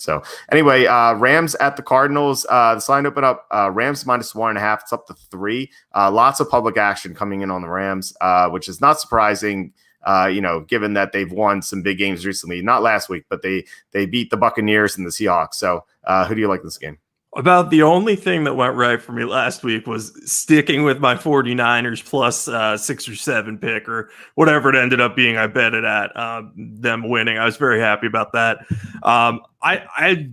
So anyway, Rams at the Cardinals. This line opened up Rams -1.5. It's up to 3. Lots of public action coming in on the Rams, which is not surprising. Given that they've won some big games recently, not last week, but they beat the Buccaneers and the Seahawks. So who do you like in this game? About the only thing that went right for me last week was sticking with my 49ers plus 6 or 7 pick or whatever it ended up being. I bet it at them winning. I was very happy about that. I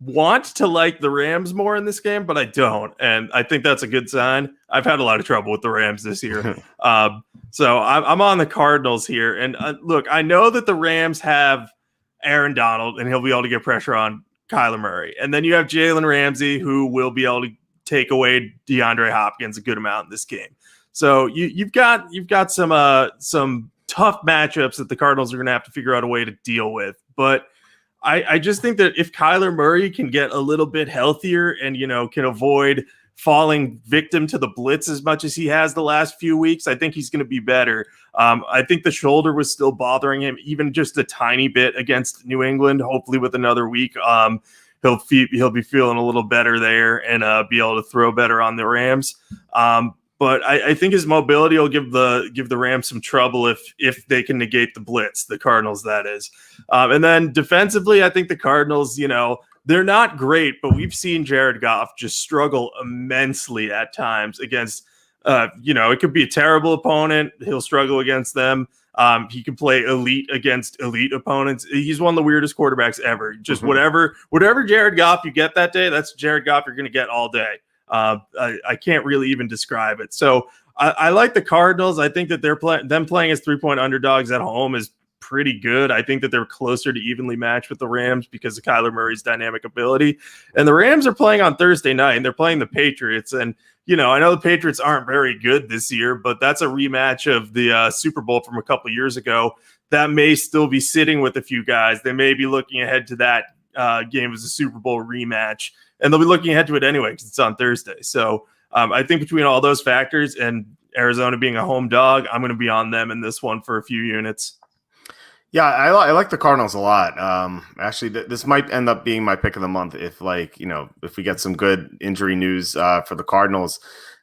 want to like the Rams more in this game, but I don't. And I think that's a good sign. I've had a lot of trouble with the Rams this year. So I'm on the Cardinals here. And look, I know that the Rams have Aaron Donald and he'll be able to get pressure on Kyler Murray. And then you have Jalen Ramsey, who will be able to take away DeAndre Hopkins a good amount in this game. So you've got some tough matchups that the Cardinals are going to have to figure out a way to deal with. But I just think that if Kyler Murray can get a little bit healthier and, can avoid falling victim to the blitz as much as he has the last few weeks, I think he's going to be better. I think the shoulder was still bothering him, even just a tiny bit against New England. Hopefully with another week, he'll be feeling a little better there and be able to throw better on the Rams. But I think his mobility will give the Rams some trouble if they can negate the blitz, the Cardinals, that is. And then defensively, I think the Cardinals, they're not great, but we've seen Jared Goff just struggle immensely at times against, it could be a terrible opponent. He'll struggle against them. He can play elite against elite opponents. He's one of the weirdest quarterbacks ever. Just whatever Jared Goff you get that day, that's Jared Goff you're going to get all day. I can't really even describe it. So I like the Cardinals. I think that them playing as 3-point underdogs at home is pretty good. I think that they're closer to evenly matched with the Rams because of Kyler Murray's dynamic ability. And the Rams are playing on Thursday night, and they're playing the Patriots. And, I know the Patriots aren't very good this year, but that's a rematch of the Super Bowl from a couple years ago. That may still be sitting with a few guys. They may be looking ahead to that game as a Super Bowl rematch, and they'll be looking ahead to it anyway because it's on Thursday. So I think between all those factors and Arizona being a home dog, I'm going to be on them in this one for a few units. Yeah, I like the Cardinals a lot. Actually, this might end up being my pick of the month if we get some good injury news for the Cardinals.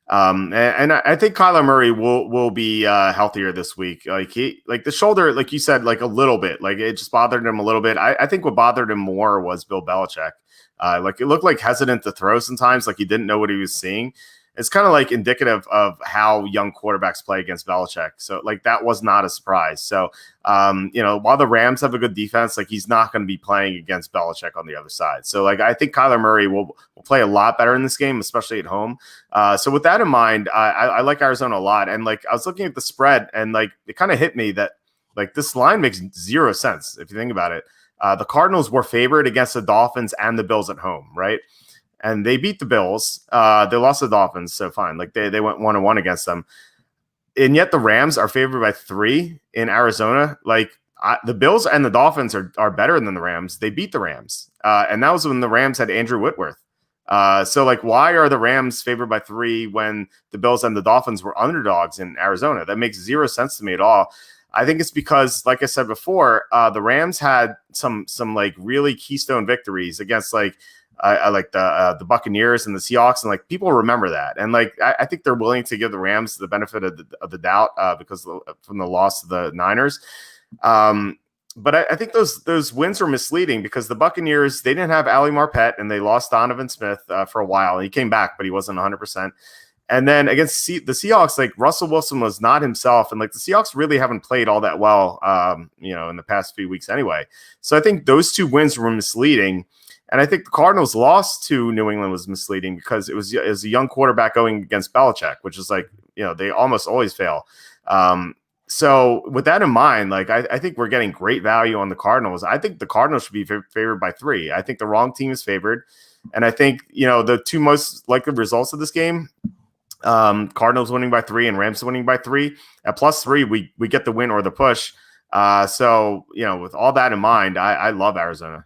And I think Kyler Murray will be healthier this week. The shoulder, like you said, like a little bit, like it just bothered him a little bit. I think what bothered him more was Bill Belichick. It looked like hesitant to throw sometimes, like he didn't know what he was seeing. It's kind of like indicative of how young quarterbacks play against Belichick. So that was not a surprise. So, while the Rams have a good defense, he's not going to be playing against Belichick on the other side. So I think Kyler Murray will play a lot better in this game, especially at home. So with that in mind, I like Arizona a lot. And I was looking at the spread and it kind of hit me that this line makes zero sense. If you think about it, the Cardinals were favored against the Dolphins and the Bills at home, right? And they beat the Bills. They lost the Dolphins, so fine. They went 1-1 against them. And yet the Rams are favored by 3 in Arizona. The Bills and the Dolphins are better than the Rams. They beat the Rams. And that was when the Rams had Andrew Whitworth. So why are the Rams favored by 3 when the Bills and the Dolphins were underdogs in Arizona? That makes zero sense to me at all. I think it's because, like I said before, the Rams had some really keystone victories against I like the Buccaneers and the Seahawks, and people remember that, and I think they're willing to give the Rams the benefit of the doubt because from the loss to the Niners. But I think those wins are misleading because the Buccaneers, they didn't have Ali Marpet and they lost Donovan Smith for a while. He came back, but he wasn't 100%. And then against the Seahawks, Russell Wilson was not himself, and the Seahawks really haven't played all that well, in the past few weeks anyway. So I think those 2 wins were misleading. And I think the Cardinals' loss to New England was misleading because it was a young quarterback going against Belichick, which is they almost always fail. So with that in mind, I think we're getting great value on the Cardinals. I think the Cardinals should be favored by 3. I think the wrong team is favored. And I think, the 2 most likely results of this game, Cardinals winning by 3 and Rams winning by 3. At +3, we get the win or the push. So, with all that in mind, I love Arizona.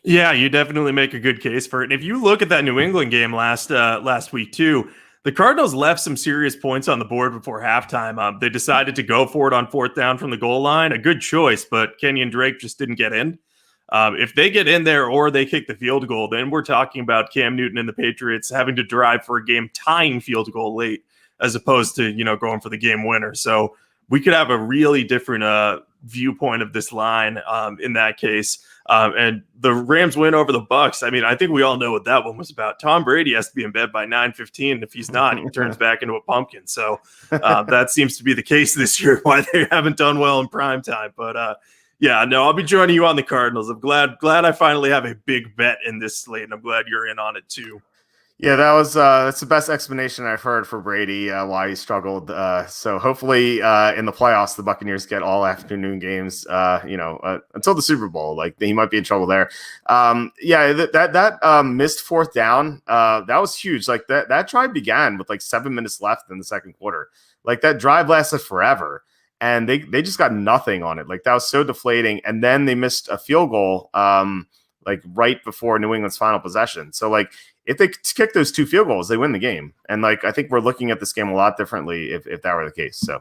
Yeah, you definitely make a good case for it. And if you look at that New England game last week too, the Cardinals left some serious points on the board before halftime. They decided to go for it on 4th down from the goal line. A good choice, but Kenyon Drake just didn't get in. If they get in there or they kick the field goal, then we're talking about Cam Newton and the Patriots having to drive for a game-tying field goal late, as opposed to going for the game winner. So we could have a really different viewpoint of this line in that case. And the Rams win over the Bucks. I mean, I think we all know what that one was about. Tom Brady has to be in bed by 9:15. And if he's not, he turns back into a pumpkin. So that seems to be the case this year, why they haven't done well in prime time. But yeah, no, I'll be joining you on the Cardinals. I'm glad I finally have a big bet in this slate, and I'm glad you're in on it too. Yeah, that's the best explanation I've heard for Brady, why he struggled. So hopefully in the playoffs, the Buccaneers get all afternoon games, until the Super Bowl. Like, he might be in trouble there. That missed fourth down, that was huge. Like, that drive began with like 7 minutes left in the second quarter. Like, that drive lasted forever, and they just got nothing on it. Like, that was so deflating. And then they missed a field goal like right before New England's final possession. So like, if they kick those 2 field goals, they win the game. And like, I think we're looking at this game a lot differently if that were the case. So